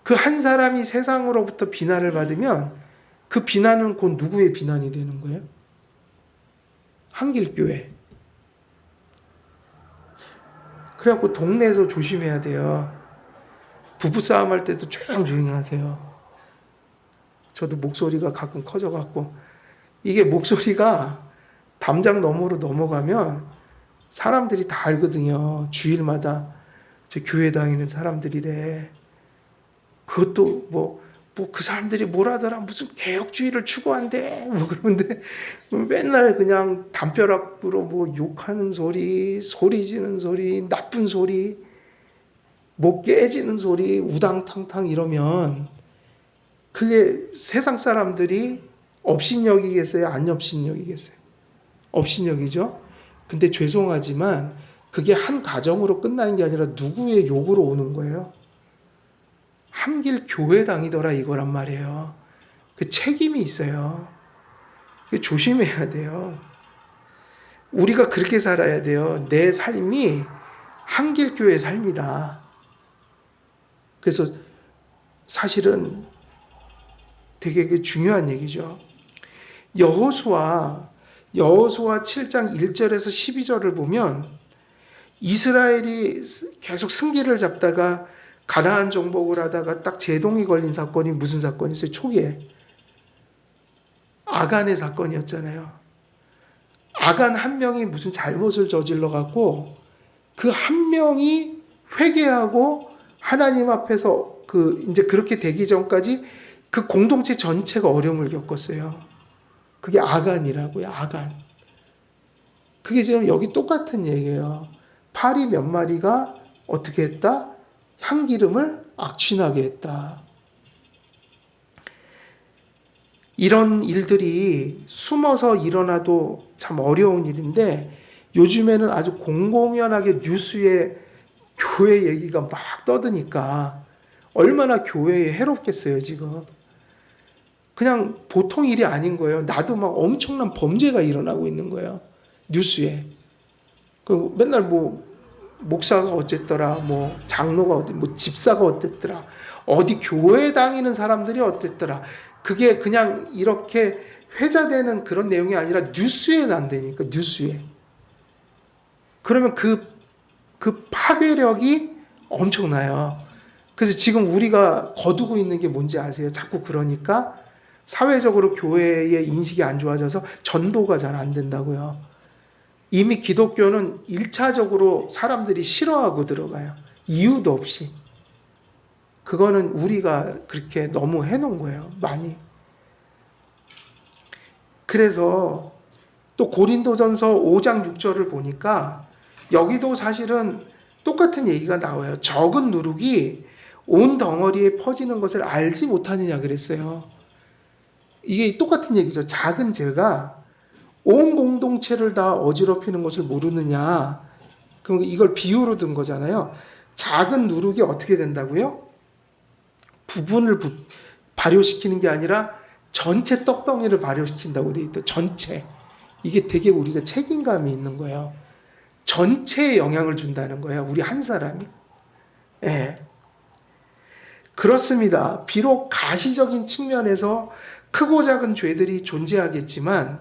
그 한 사람이 세상으로부터 비난을 받으면 그 비난은 곧 누구의 비난이 되는 거예요? 한길교회. 그래갖고 동네에서 조심해야 돼요. 부부싸움 할 때도 조용히 하세요. 저도 목소리가 가끔 커져갖고 이게 목소리가 담장 너머로 넘어가면 사람들이 다 알거든요. 주일마다 저 교회 다니는 사람들이래. 그것도 뭐 그 사람들이 뭐라더라 무슨 개혁주의를 추구한대 뭐 그러는데 맨날 그냥 담벼락으로 뭐 욕하는 소리, 소리 지는 소리, 나쁜 소리, 뭐 깨지는 소리, 우당탕탕 이러면 그게 세상 사람들이 업신여기겠어요? 안 업신여기겠어요? 업신여기죠? 근데 죄송하지만 그게 한 가정으로 끝나는 게 아니라 누구의 욕으로 오는 거예요? 한길 교회당이더라 이거란 말이에요. 그 책임이 있어요. 조심해야 돼요. 우리가 그렇게 살아야 돼요. 내 삶이 한길 교회의 삶이다. 그래서 사실은 되게 중요한 얘기죠. 여호수아 7장 1절에서 12절을 보면 이스라엘이 계속 승기를 잡다가 가나안 정복을 하다가 딱 제동이 걸린 사건이 무슨 사건이었어요? 초기에 아간의 사건이었잖아요. 아간 한 명이 무슨 잘못을 저질러 갖고 그 한 명이 회개하고 하나님 앞에서 이제 그렇게 되기 전까지 그 공동체 전체가 어려움을 겪었어요. 그게 아간이라고요. 아간. 그게 지금 여기 똑같은 얘기예요. 파리 몇 마리가 어떻게 했다? 향기름을 악취나게 했다. 이런 일들이 숨어서 일어나도 참 어려운 일인데 요즘에는 아주 공공연하게 뉴스에 교회 얘기가 막 떠드니까 얼마나 교회에 해롭겠어요 지금. 그냥 보통 일이 아닌 거예요. 나도 막 엄청난 범죄가 일어나고 있는 거예요. 뉴스에. 맨날 뭐 목사가 어쨌더라, 뭐 장로가 뭐 집사가 어땠더라, 어디 교회 다니는 사람들이 어땠더라. 그게 그냥 이렇게 회자되는 그런 내용이 아니라 뉴스에 난다니까, 뉴스에. 그러면 그 파괴력이 엄청나요. 그래서 지금 우리가 거두고 있는 게 뭔지 아세요? 자꾸 그러니까 사회적으로 교회의 인식이 안 좋아져서 전도가 잘 안 된다고요. 이미 기독교는 1차적으로 사람들이 싫어하고 들어가요. 이유도 없이. 그거는 우리가 그렇게 너무 해놓은 거예요. 많이. 그래서 또 고린도전서 5장 6절을 보니까 여기도 사실은 똑같은 얘기가 나와요. 적은 누룩이 온 덩어리에 퍼지는 것을 알지 못하느냐 그랬어요. 이게 똑같은 얘기죠. 작은 죄가 온 공동체를 다 어지럽히는 것을 모르느냐. 그럼 이걸 비유로 든 거잖아요. 작은 누룩이 어떻게 된다고요? 부분을 발효시키는 게 아니라 전체 떡덩이를 발효시킨다고 돼 있다. 전체. 이게 되게 우리가 책임감이 있는 거예요. 전체에 영향을 준다는 거예요. 우리 한 사람이. 예. 그렇습니다. 비록 가시적인 측면에서 크고 작은 죄들이 존재하겠지만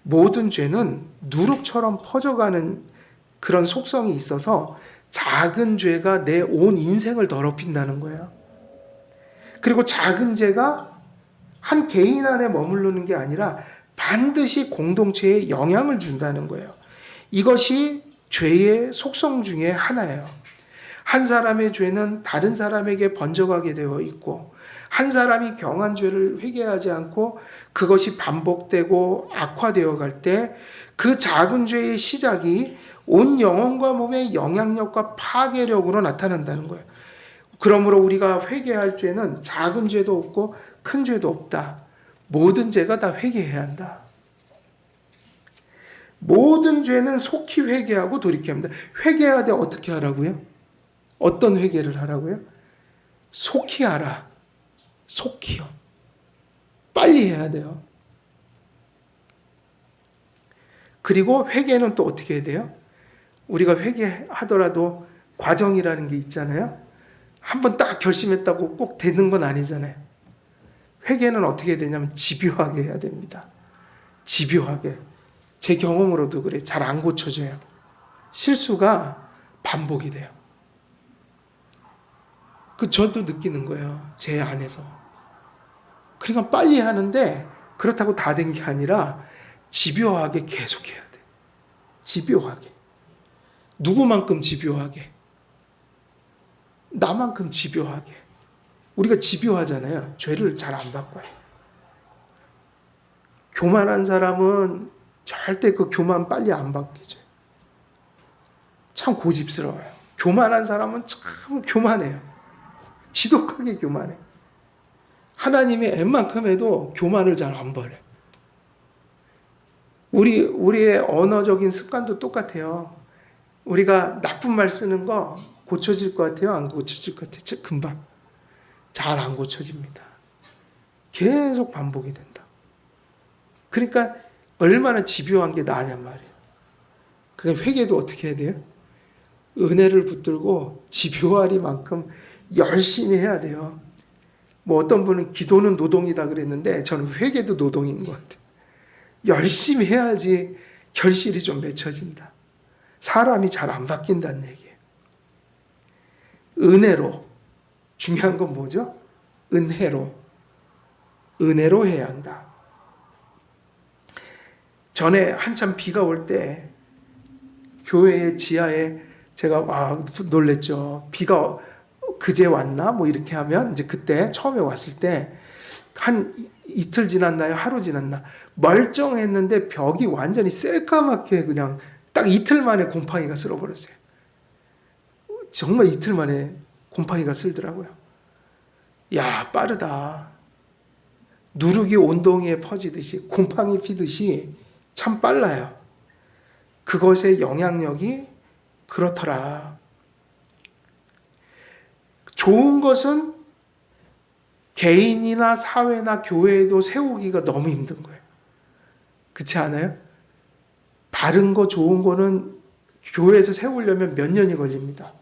모든 죄는 누룩처럼 퍼져가는 그런 속성이 있어서 작은 죄가 내 온 인생을 더럽힌다는 거예요. 그리고 작은 죄가 한 개인 안에 머무르는 게 아니라 반드시 공동체에 영향을 준다는 거예요. 이것이 죄의 속성 중에 하나예요. 한 사람의 죄는 다른 사람에게 번져가게 되어 있고, 한 사람이 경한 죄를 회개하지 않고 그것이 반복되고 악화되어 갈 때 그 작은 죄의 시작이 온 영혼과 몸의 영향력과 파괴력으로 나타난다는 거예요. 그러므로 우리가 회개할 죄는 작은 죄도 없고 큰 죄도 없다. 모든 죄가 다 회개해야 한다. 모든 죄는 속히 회개하고 돌이켜야 합니다. 회개하되 어떻게 하라고요? 어떤 회개를 하라고요? 속히 하라. 속히요. 빨리 해야 돼요. 그리고 회개는 또 어떻게 해야 돼요? 우리가 회개하더라도 과정이라는 게 있잖아요. 한번 딱 결심했다고 꼭 되는 건 아니잖아요. 회개는 어떻게 해야 되냐면 집요하게 해야 됩니다. 집요하게. 제 경험으로도 그래. 잘 안 고쳐져요. 실수가 반복이 돼요. 저도 느끼는 거예요. 제 안에서. 그러니까 빨리 하는데 그렇다고 다 된 게 아니라 집요하게 계속해야 돼. 집요하게. 누구만큼 집요하게. 나만큼 집요하게. 우리가 집요하잖아요. 죄를 잘 안 바꿔요. 교만한 사람은 절대 그 교만 빨리 안 바뀌죠. 참 고집스러워요. 교만한 사람은 참 교만해요. 지독하게 교만해. 하나님이 웬만큼 해도 교만을 잘 안 버려. 우리의 언어적인 습관도 똑같아요. 우리가 나쁜 말 쓰는 거 고쳐질 것 같아요? 안 고쳐질 것 같아요? 금방. 잘 안 고쳐집니다. 계속 반복이 된다. 그러니까 얼마나 집요한 게 나냔 말이에요. 그러니까 회개도 어떻게 해야 돼요? 은혜를 붙들고 집요하리만큼 열심히 해야 돼요. 뭐 어떤 분은 기도는 노동이다 그랬는데 저는 회개도 노동인 것 같아요. 열심히 해야지 결실이 좀 맺혀진다. 사람이 잘 안 바뀐다는 얘기예요. 은혜로. 중요한 건 뭐죠? 은혜로. 은혜로 해야 한다. 전에 한참 비가 올 때 교회의 지하에 제가 놀랬죠. 비가 그제 왔나? 뭐 이렇게 하면 이제 그때 처음에 왔을 때 한 이틀 지났나요? 하루 지났나? 멀쩡했는데 벽이 완전히 새까맣게 그냥 딱 이틀 만에 곰팡이가 쓸어버렸어요. 정말 이틀 만에 곰팡이가 쓸더라고요. 야, 빠르다. 누룩이 온동이에 퍼지듯이 곰팡이 피듯이 참 빨라요. 그것의 영향력이 그렇더라. 좋은 것은 개인이나 사회나 교회에도 세우기가 너무 힘든 거예요. 그렇지 않아요? 바른 거 좋은 거는 교회에서 세우려면 몇 년이 걸립니다.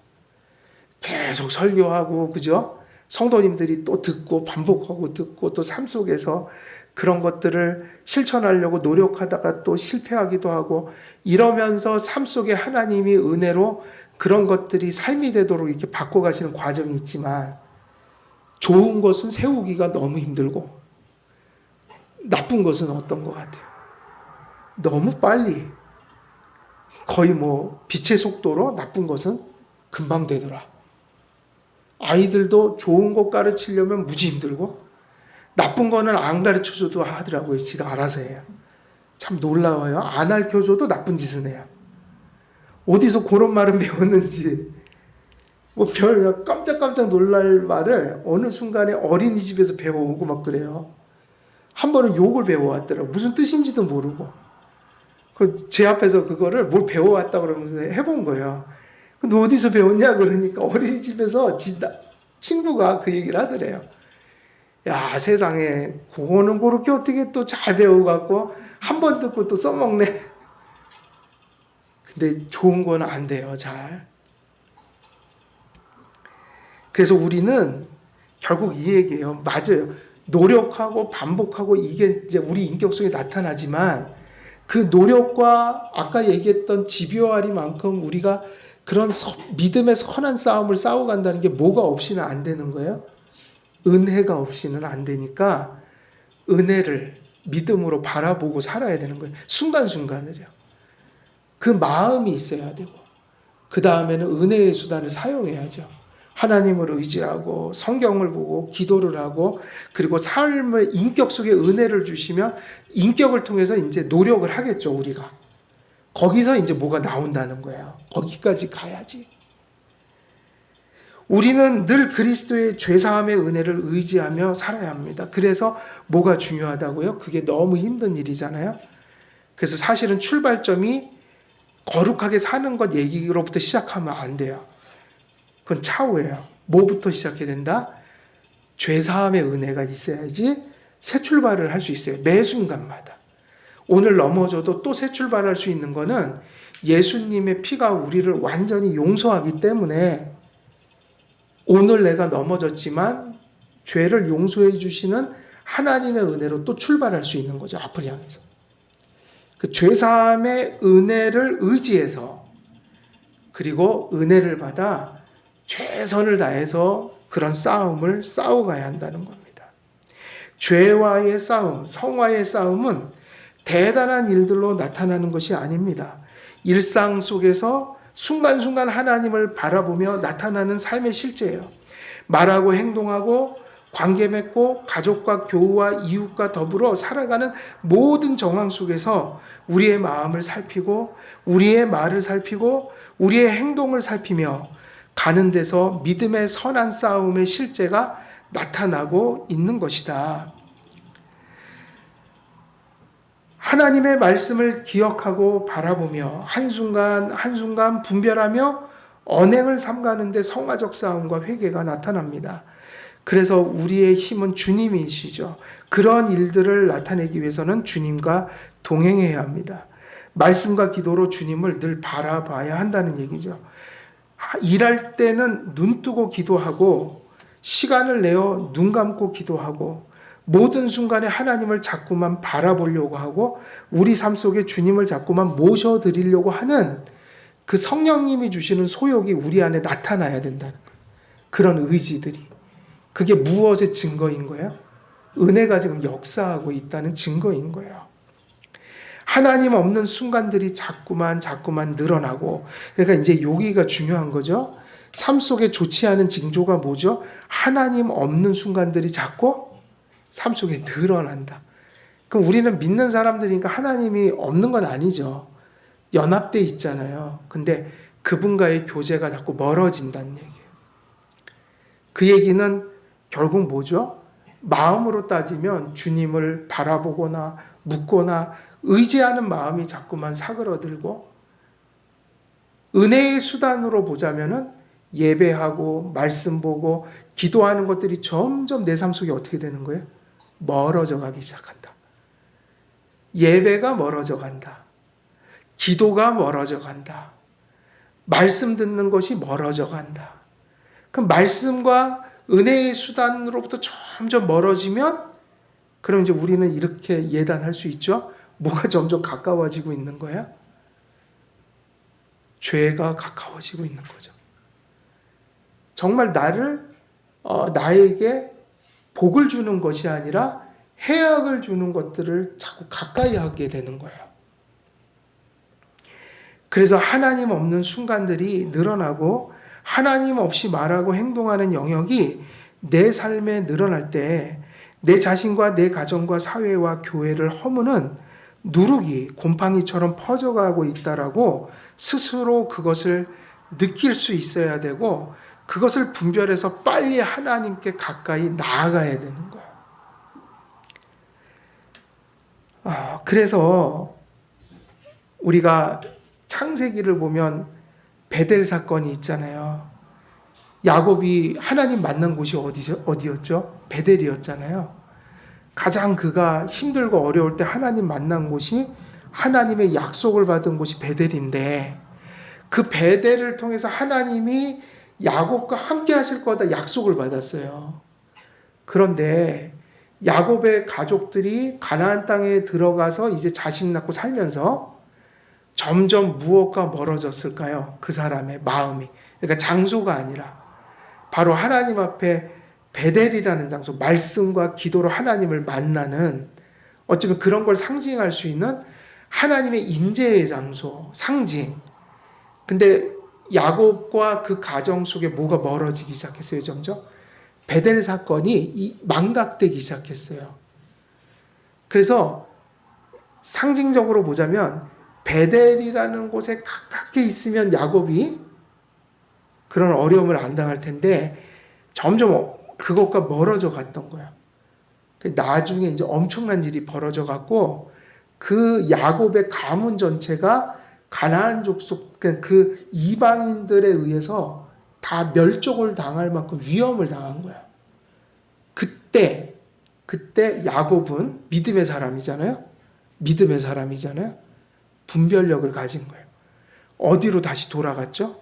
계속 설교하고 그죠? 성도님들이 또 듣고 반복하고 듣고 또 삶 속에서 그런 것들을 실천하려고 노력하다가 또 실패하기도 하고 이러면서 삶 속에 하나님이 은혜로 그런 것들이 삶이 되도록 이렇게 바꿔가시는 과정이 있지만 좋은 것은 세우기가 너무 힘들고 나쁜 것은 어떤 것 같아요? 너무 빨리 거의 뭐 빛의 속도로 나쁜 것은 금방 되더라. 아이들도 좋은 것 가르치려면 무지 힘들고 나쁜 거는 안 가르쳐줘도 하더라고요. 지가 알아서 해요. 참 놀라워요. 안 가르쳐줘도 나쁜 짓은 해요. 어디서 그런 말을 배웠는지 뭐 별 깜짝깜짝 놀랄 말을 어느 순간에 어린이집에서 배워오고 막 그래요. 한 번은 욕을 배워왔더라고요. 무슨 뜻인지도 모르고. 제 앞에서 그거를 뭘 배워왔다 그러면서 해본 거예요. 너 어디서 배웠냐 그러니까 어린이집에서 친구가 그 얘기를 하더래요. 야, 세상에 그거는 그렇게 어떻게 또 잘 배워갖고 한 번 듣고 또 써먹네. 근데 좋은 건 안 돼요, 잘. 그래서 우리는 결국 이 얘기예요. 맞아요. 노력하고 반복하고 이게 이제 우리 인격 속에 나타나지만 그 노력과 아까 얘기했던 집요하리만큼 우리가 그런 믿음의 선한 싸움을 싸워간다는 게 뭐가 없이는 안 되는 거예요. 은혜가 없이는 안 되니까 은혜를 믿음으로 바라보고 살아야 되는 거예요. 순간순간을요. 그 마음이 있어야 되고 그 다음에는 은혜의 수단을 사용해야죠. 하나님을 의지하고 성경을 보고 기도를 하고 그리고 삶의 인격 속에 은혜를 주시면 인격을 통해서 이제 노력을 하겠죠, 우리가. 거기서 이제 뭐가 나온다는 거예요. 거기까지 가야지. 우리는 늘 그리스도의 죄사함의 은혜를 의지하며 살아야 합니다. 그래서 뭐가 중요하다고요? 그게 너무 힘든 일이잖아요. 그래서 사실은 출발점이 거룩하게 사는 것 얘기로부터 시작하면 안 돼요. 그건 차후예요. 뭐부터 시작해야 된다? 죄사함의 은혜가 있어야지 새 출발을 할 수 있어요. 매 순간마다. 오늘 넘어져도 또 새 출발할 수 있는 거는 예수님의 피가 우리를 완전히 용서하기 때문에 오늘 내가 넘어졌지만 죄를 용서해 주시는 하나님의 은혜로 또 출발할 수 있는 거죠. 앞을 향해서. 그 죄사함의 은혜를 의지해서 그리고 은혜를 받아 최선을 다해서 그런 싸움을 싸워가야 한다는 겁니다. 죄와의 싸움, 성화의 싸움은 대단한 일들로 나타나는 것이 아닙니다. 일상 속에서 순간순간 하나님을 바라보며 나타나는 삶의 실제예요. 말하고 행동하고 관계 맺고 가족과 교우와 이웃과 더불어 살아가는 모든 정황 속에서 우리의 마음을 살피고 우리의 말을 살피고 우리의 행동을 살피며 가는 데서 믿음의 선한 싸움의 실제가 나타나고 있는 것이다. 하나님의 말씀을 기억하고 바라보며 한순간 한순간 분별하며 언행을 삼가는데 성화적 싸움과 회개가 나타납니다. 그래서 우리의 힘은 주님이시죠. 그런 일들을 나타내기 위해서는 주님과 동행해야 합니다. 말씀과 기도로 주님을 늘 바라봐야 한다는 얘기죠. 일할 때는 눈 뜨고 기도하고 시간을 내어 눈 감고 기도하고 모든 순간에 하나님을 자꾸만 바라보려고 하고 우리 삶 속에 주님을 자꾸만 모셔드리려고 하는 그 성령님이 주시는 소욕이 우리 안에 나타나야 된다는 거예요. 그런 의지들이. 그게 무엇의 증거인 거예요? 은혜가 지금 역사하고 있다는 증거인 거예요. 하나님 없는 순간들이 자꾸만 늘어나고 그러니까 이제 여기가 중요한 거죠. 삶 속에 좋지 않은 징조가 뭐죠? 하나님 없는 순간들이 자꾸 삶 속에 드러난다. 그럼 우리는 믿는 사람들이니까 하나님이 없는 건 아니죠. 연합돼 있잖아요. 근데 그분과의 교제가 자꾸 멀어진다는 얘기예요. 그 얘기는 결국 뭐죠? 마음으로 따지면 주님을 바라보거나 묻거나 의지하는 마음이 자꾸만 사그러들고 은혜의 수단으로 보자면은 예배하고 말씀 보고 기도하는 것들이 점점 내 삶 속에 어떻게 되는 거예요? 멀어져 가기 시작한다. 예배가 멀어져 간다. 기도가 멀어져 간다. 말씀 듣는 것이 멀어져 간다. 그럼 말씀과 은혜의 수단으로부터 점점 멀어지면 그럼 이제 우리는 이렇게 예단할 수 있죠. 뭐가 점점 가까워지고 있는 거야? 죄가 가까워지고 있는 거죠. 정말 나에게 복을 주는 것이 아니라 해악을 주는 것들을 자꾸 가까이 하게 되는 거예요. 그래서 하나님 없는 순간들이 늘어나고 하나님 없이 말하고 행동하는 영역이 내 삶에 늘어날 때 내 자신과 내 가정과 사회와 교회를 허무는 누룩이 곰팡이처럼 퍼져가고 있다라고 스스로 그것을 느낄 수 있어야 되고 그것을 분별해서 빨리 하나님께 가까이 나아가야 되는 거예요. 그래서 우리가 창세기를 보면 베델 사건이 있잖아요. 야곱이 하나님 만난 곳이 어디였죠? 베델이었잖아요. 가장 그가 힘들고 어려울 때 하나님 만난 곳이 하나님의 약속을 받은 곳이 베델인데 그 베델을 통해서 하나님이 야곱과 함께 하실 거다 약속을 받았어요. 그런데 야곱의 가족들이 가나안 땅에 들어가서 이제 자식 낳고 살면서 점점 무엇과 멀어졌을까요? 그 사람의 마음이. 그러니까 장소가 아니라 바로 하나님 앞에 베델이라는 장소, 말씀과 기도로 하나님을 만나는, 어쩌면 그런 걸 상징할 수 있는 하나님의 임재의 장소, 상징. 근데 야곱과 그 가정 속에 뭐가 멀어지기 시작했어요, 점점? 베델 사건이 망각되기 시작했어요. 그래서 상징적으로 보자면 베델이라는 곳에 가깝게 있으면 야곱이 그런 어려움을 안 당할 텐데 점점 그것과 멀어져 갔던 거예요. 나중에 이제 엄청난 일이 벌어져 갔고 그 야곱의 가문 전체가 가나안 족속, 그 이방인들에 의해서 다 멸종을 당할 만큼 위험을 당한 거예요. 그때 야곱은 믿음의 사람이잖아요. 믿음의 사람이잖아요. 분별력을 가진 거예요. 어디로 다시 돌아갔죠?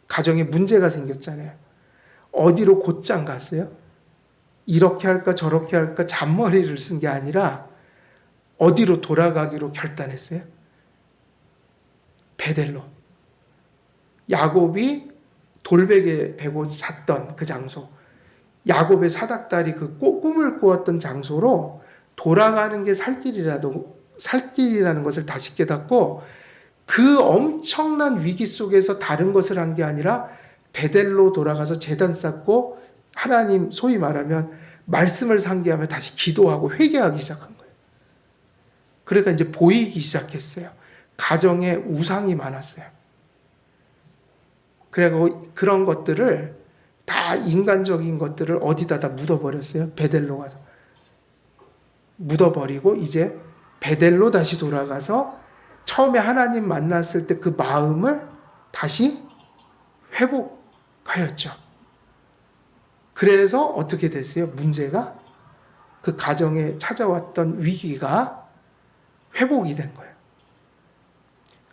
가정에 문제가 생겼잖아요. 어디로 곧장 갔어요? 이렇게 할까 저렇게 할까 잔머리를 쓴 게 아니라 어디로 돌아가기로 결단했어요? 베델로. 야곱이 돌베개 베고 잤던 그 장소, 야곱의 사닥다리 그 꿈을 꾸었던 장소로 돌아가는 게 살길이라는 것을 다시 깨닫고 그 엄청난 위기 속에서 다른 것을 한 게 아니라 베델로 돌아가서 제단 쌓고 하나님, 소위 말하면 말씀을 상기하며 다시 기도하고 회개하기 시작한 거예요. 그러니까 이제 보이기 시작했어요. 가정에 우상이 많았어요. 그래서 그런 것들을 다, 인간적인 것들을 어디다 다 묻어버렸어요. 베델로 가서 묻어버리고 이제 베델로 다시 돌아가서 처음에 하나님 만났을 때 그 마음을 다시 회복하였죠. 그래서 어떻게 됐어요? 문제가, 그 가정에 찾아왔던 위기가 회복이 된 거예요.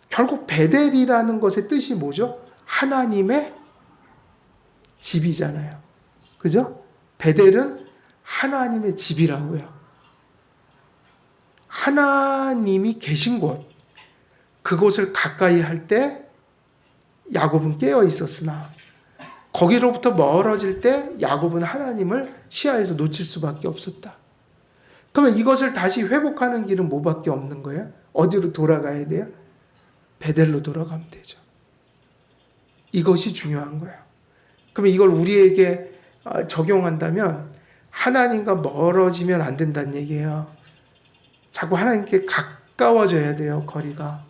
결국 베델이라는 것의 뜻이 뭐죠? 하나님의 집이잖아요. 그죠? 베델은 하나님의 집이라고요. 하나님이 계신 곳, 그곳을 가까이 할 때 야곱은 깨어 있었으나 거기로부터 멀어질 때 야곱은 하나님을 시야에서 놓칠 수밖에 없었다. 그러면 이것을 다시 회복하는 길은 뭐밖에 없는 거예요? 어디로 돌아가야 돼요? 베델로 돌아가면 되죠. 이것이 중요한 거예요. 그러면 이걸 우리에게 적용한다면 하나님과 멀어지면 안 된다는 얘기예요. 자꾸 하나님께 가까워져야 돼요. 거리가.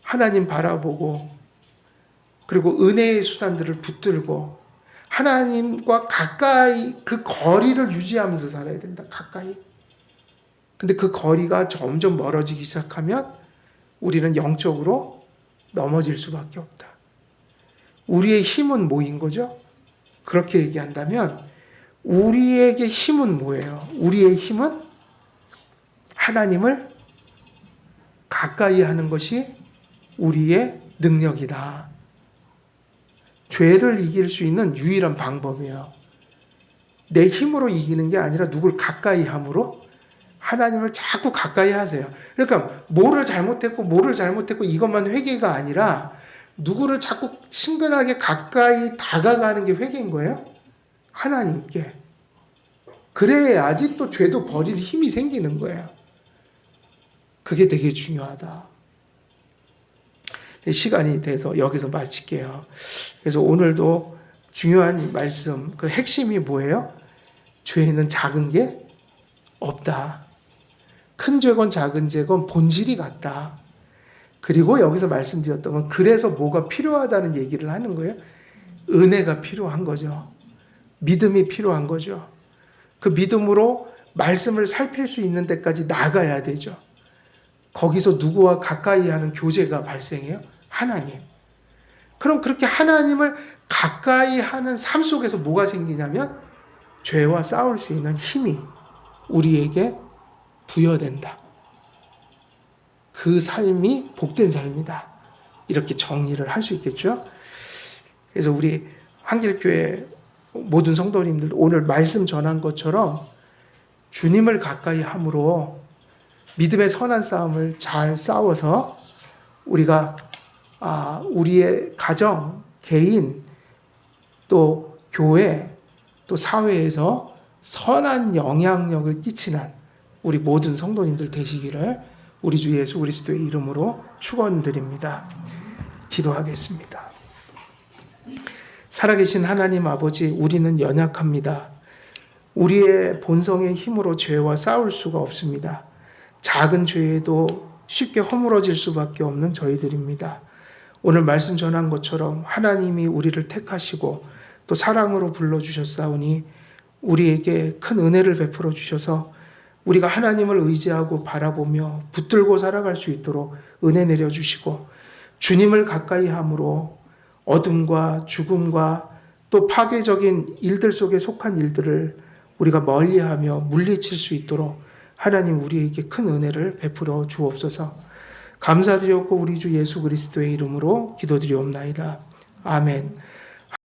하나님 바라보고, 그리고 은혜의 수단들을 붙들고 하나님과 가까이 그 거리를 유지하면서 살아야 된다. 가까이. 근데 그 거리가 점점 멀어지기 시작하면 우리는 영적으로 넘어질 수밖에 없다. 우리의 힘은 뭐인 거죠? 그렇게 얘기한다면 우리에게 힘은 뭐예요? 우리의 힘은 하나님을 가까이 하는 것이 우리의 능력이다. 죄를 이길 수 있는 유일한 방법이에요. 내 힘으로 이기는 게 아니라 누굴 가까이 함으로 하나님을 자꾸 가까이 하세요. 그러니까 뭐를 잘못했고 이것만 회개가 아니라 누구를 자꾸 친근하게 가까이 다가가는 게 회개인 거예요. 하나님께. 그래야지 또 죄도 버릴 힘이 생기는 거예요. 그게 되게 중요하다. 시간이 돼서 여기서 마칠게요. 그래서 오늘도 중요한 말씀, 그 핵심이 뭐예요? 죄는 작은 게 없다. 큰 죄건 작은 죄건 본질이 같다. 그리고 여기서 말씀드렸던 건 그래서 뭐가 필요하다는 얘기를 하는 거예요. 은혜가 필요한 거죠. 믿음이 필요한 거죠. 그 믿음으로 말씀을 살필 수 있는 데까지 나가야 되죠. 거기서 누구와 가까이 하는 교제가 발생해요? 하나님. 그럼 그렇게 하나님을 가까이 하는 삶 속에서 뭐가 생기냐면 죄와 싸울 수 있는 힘이 우리에게 부여된다. 그 삶이 복된 삶이다. 이렇게 정리를 할 수 있겠죠. 그래서 우리 한길교회 모든 성도님들 오늘 말씀 전한 것처럼 주님을 가까이 함으로 믿음의 선한 싸움을 잘 싸워서 우리가 우리의 가정, 개인, 또 교회, 또 사회에서 선한 영향력을 끼치는 우리 모든 성도님들 되시기를 우리 주 예수 그리스도의 이름으로 축원드립니다. 기도하겠습니다. 살아계신 하나님 아버지, 우리는 연약합니다. 우리의 본성의 힘으로 죄와 싸울 수가 없습니다. 작은 죄에도 쉽게 허물어질 수밖에 없는 저희들입니다. 오늘 말씀 전한 것처럼 하나님이 우리를 택하시고 또 사랑으로 불러주셨사오니 우리에게 큰 은혜를 베풀어 주셔서 우리가 하나님을 의지하고 바라보며 붙들고 살아갈 수 있도록 은혜 내려주시고 주님을 가까이 함으로 어둠과 죽음과 또 파괴적인 일들 속에 속한 일들을 우리가 멀리하며 물리칠 수 있도록 하나님 우리에게 큰 은혜를 베풀어 주옵소서. 감사드렸고 우리 주 예수 그리스도의 이름으로 기도드리옵나이다. 아멘.